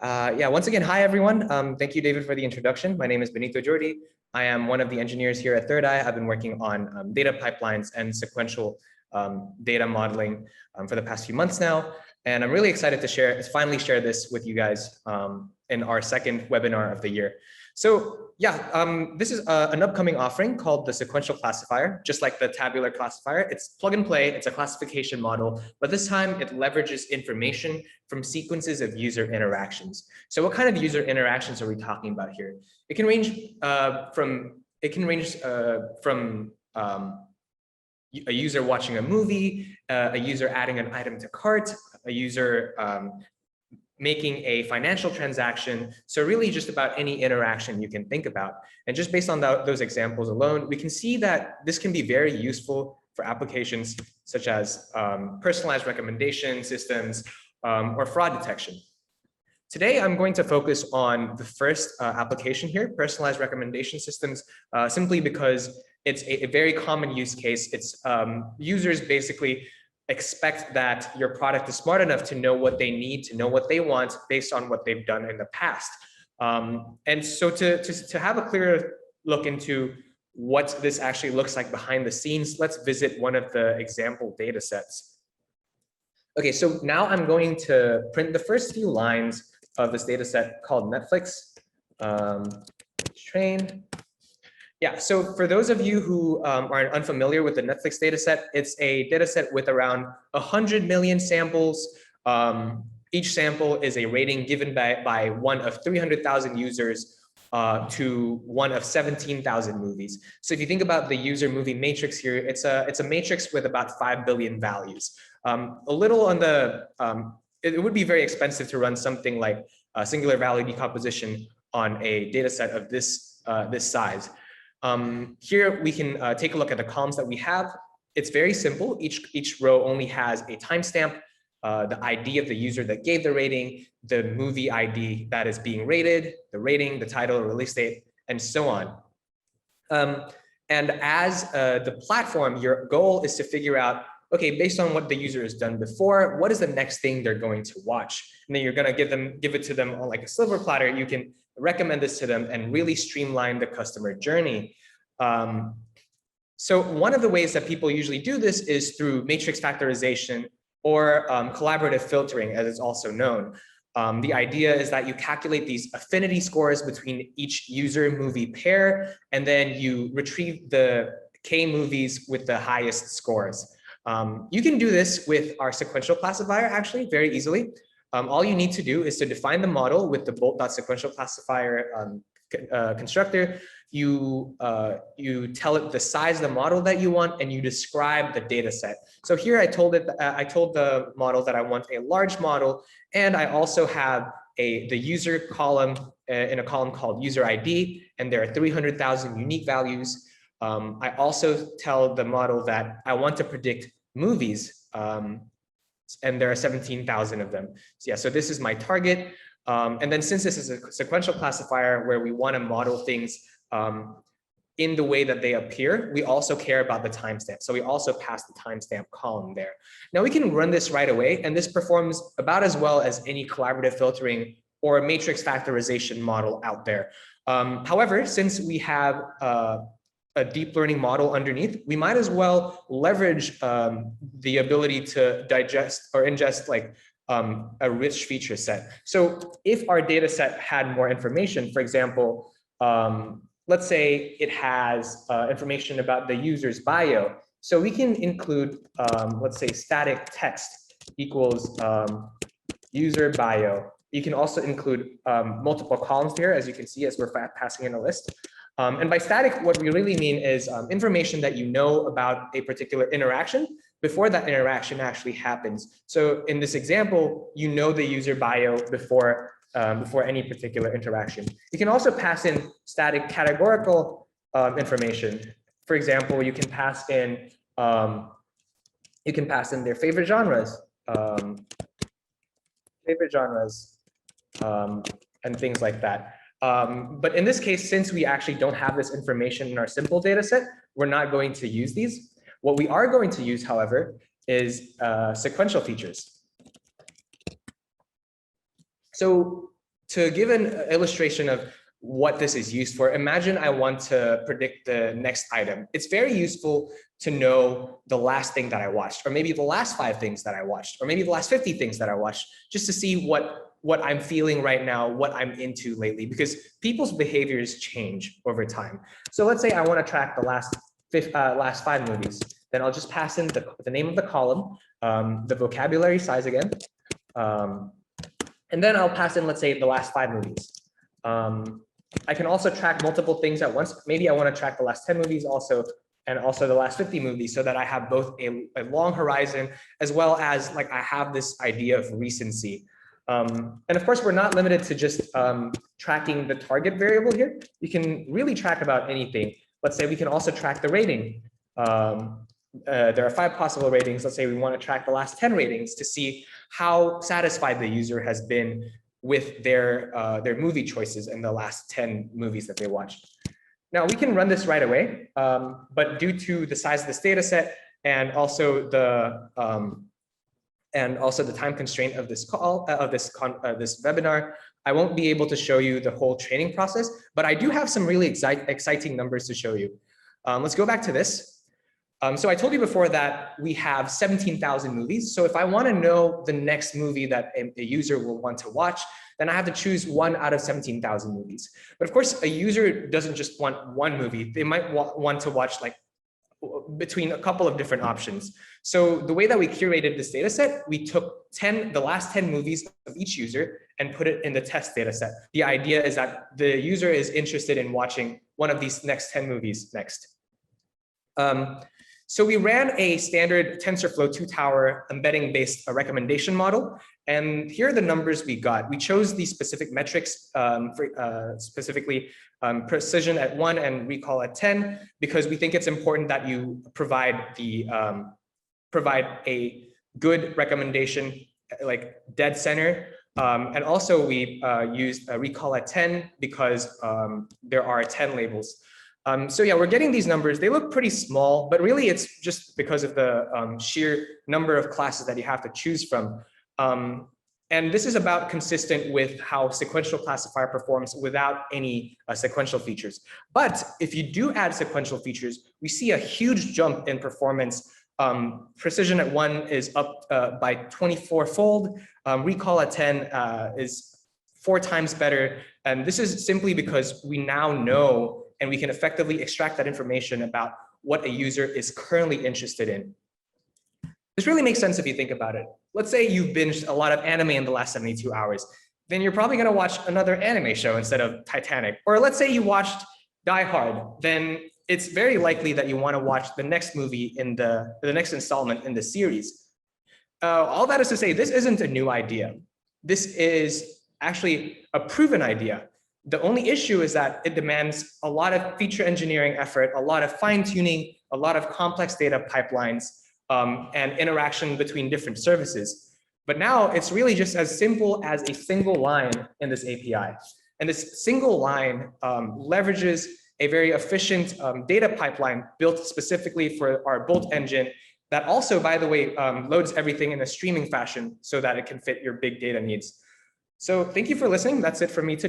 Yeah, once again, hi everyone. Thank you, David, for the introduction. My name is Benito Geordie. I am one of the engineers here at ThirdAI. I've been working on data pipelines and sequential data modeling for the past few months now. And I'm really excited to finally share this with you guys in our second webinar of the year. So yeah, this is an upcoming offering called the Sequential Classifier, just like the tabular classifier. It's plug and play, it's a classification model, but this time it leverages information from sequences of user interactions. So what kind of user interactions are we talking about here? It can range from a user watching a movie, a user adding an item to cart, a user making a financial transaction. So really just about any interaction you can think about. And just based on those examples alone, we can see that this can be very useful for applications such as personalized recommendation systems or fraud detection. Today, I'm going to focus on the first application here, personalized recommendation systems, simply because it's a very common use case. It's users basically expect that your product is smart enough to know what they need, to know what they want based on what they've done in the past. And so to have a clearer look into what this actually looks like behind the scenes, let's visit one of the example data sets. Okay, so now I'm going to print the first few lines of this data set called Netflix train. Yeah, so for those of you who are unfamiliar with the Netflix data set, it's a data set with around 100 million samples. Each sample is a rating given by one of 300,000 users to one of 17,000 movies. So if you think about the user movie matrix here, it's a matrix with about 5 billion values. A little on the, it would be very expensive to run something like singular value decomposition on a data set of this size. Here we can take a look at the columns that we have. It's very simple. Each row only has a timestamp, the ID of the user that gave the rating, the movie ID that is being rated, the rating, the title, release date, and so on. And as the platform, your goal is to figure out, okay, based on what the user has done before, what is the next thing they're going to watch? And then you're going to give it to them on like a silver platter. You can recommend this to them and really streamline the customer journey. So one of the ways that people usually do this is through matrix factorization or collaborative filtering, as it's also known. The idea is that you calculate these affinity scores between each user movie pair, and then you retrieve the K movies with the highest scores. You can do this with our sequential classifier actually very easily. All you need to do is to define the model with the bolt.sequential classifier constructor. You tell it the size of the model that you want, and you describe the data set. So here I told the model that I want a large model, and I also have the user column in a column called user ID, and there are 300,000 unique values. I also tell the model that I want to predict movies, and there are 17,000 of them. So yeah, so this is my target. And then since this is a sequential classifier where we want to model things in the way that they appear, we also care about the timestamp. So we also pass the timestamp column there. Now we can run this right away, and this performs about as well as any collaborative filtering or matrix factorization model out there. However, since we have a deep learning model underneath, we might as well leverage the ability to digest or ingest like a rich feature set. So if our data set had more information, for example, let's say it has information about the user's bio. So we can include, let's say static text equals user bio. You can also include multiple columns here, as you can see, as we're passing in a list. And by static, what we really mean is information that you know about a particular interaction before that interaction actually happens. So in this example, you know the user bio before any particular interaction. You can also pass in static categorical information. For example, you can pass in their favorite genres, and things like that. But in this case, since we actually don't have this information in our simple data set, we're not going to use these. What we are going to use, however, is sequential features. So to give an illustration of what this is used for, imagine I want to predict the next item. It's very useful to know the last thing that I watched, or maybe the last 5 things that I watched, or maybe the last 50 things that I watched, just to see what I'm feeling right now, what I'm into lately, because people's behaviors change over time. So let's say I want to track the last 5 movies. Then I'll just pass in the name of the column, the vocabulary size again, and then I'll pass in, let's say, the last 5 movies. I can also track multiple things at once. Maybe I want to track the last 10 movies also, and also the last 50 movies, so that I have both a long horizon as well as like I have this idea of recency. And of course, we're not limited to just tracking the target variable here. You can really track about anything. Let's say we can also track the rating. There are 5 possible ratings. Let's say we want to track the last 10 ratings to see how satisfied the user has been with their movie choices in the last 10 movies that they watched. Now we can run this right away, but due to the size of this data set and also the time constraint of this call this webinar, I won't be able to show you the whole training process, but I do have some really exciting numbers to show you. Let's go back to this. So I told you before that we have 17,000 movies. So if I want to know the next movie that a user will want to watch, then I have to choose 1 out of 17,000 movies. But of course, a user doesn't just want 1 movie. They might want to watch like between a couple of different options. So the way that we curated this data set, we took the last 10 movies of each user and put it in the test data set. The idea is that the user is interested in watching one of these next 10 movies next. So we ran a standard TensorFlow 2-tower embedding-based recommendation model. And here are the numbers we got. We chose these specific metrics, specifically precision at 1 and recall at 10, because we think it's important that you provide a good recommendation, like dead center. And also we used a recall at 10 because there are 10 labels. So yeah, we're getting these numbers. They look pretty small, but really it's just because of the sheer number of classes that you have to choose from. And this is about consistent with how sequential classifier performs without any sequential features. But if you do add sequential features, we see a huge jump in performance. Precision at 1 is up by 24-fold. Recall at 10 is 4 times better. And this is simply because we now know and we can effectively extract that information about what a user is currently interested in. This really makes sense if you think about it. Let's say you've binged a lot of anime in the last 72 hours. Then you're probably gonna watch another anime show instead of Titanic. Or let's say you watched Die Hard. Then it's very likely that you wanna watch the next movie in the next installment in the series. All that is to say, this isn't a new idea. This is actually a proven idea. The only issue is that it demands a lot of feature engineering effort, a lot of fine tuning, a lot of complex data pipelines, and interaction between different services. But now it's really just as simple as a single line in this API. And this single line leverages a very efficient data pipeline built specifically for our Bolt engine that also, by the way, loads everything in a streaming fashion so that it can fit your big data needs. So thank you for listening. That's it for me today.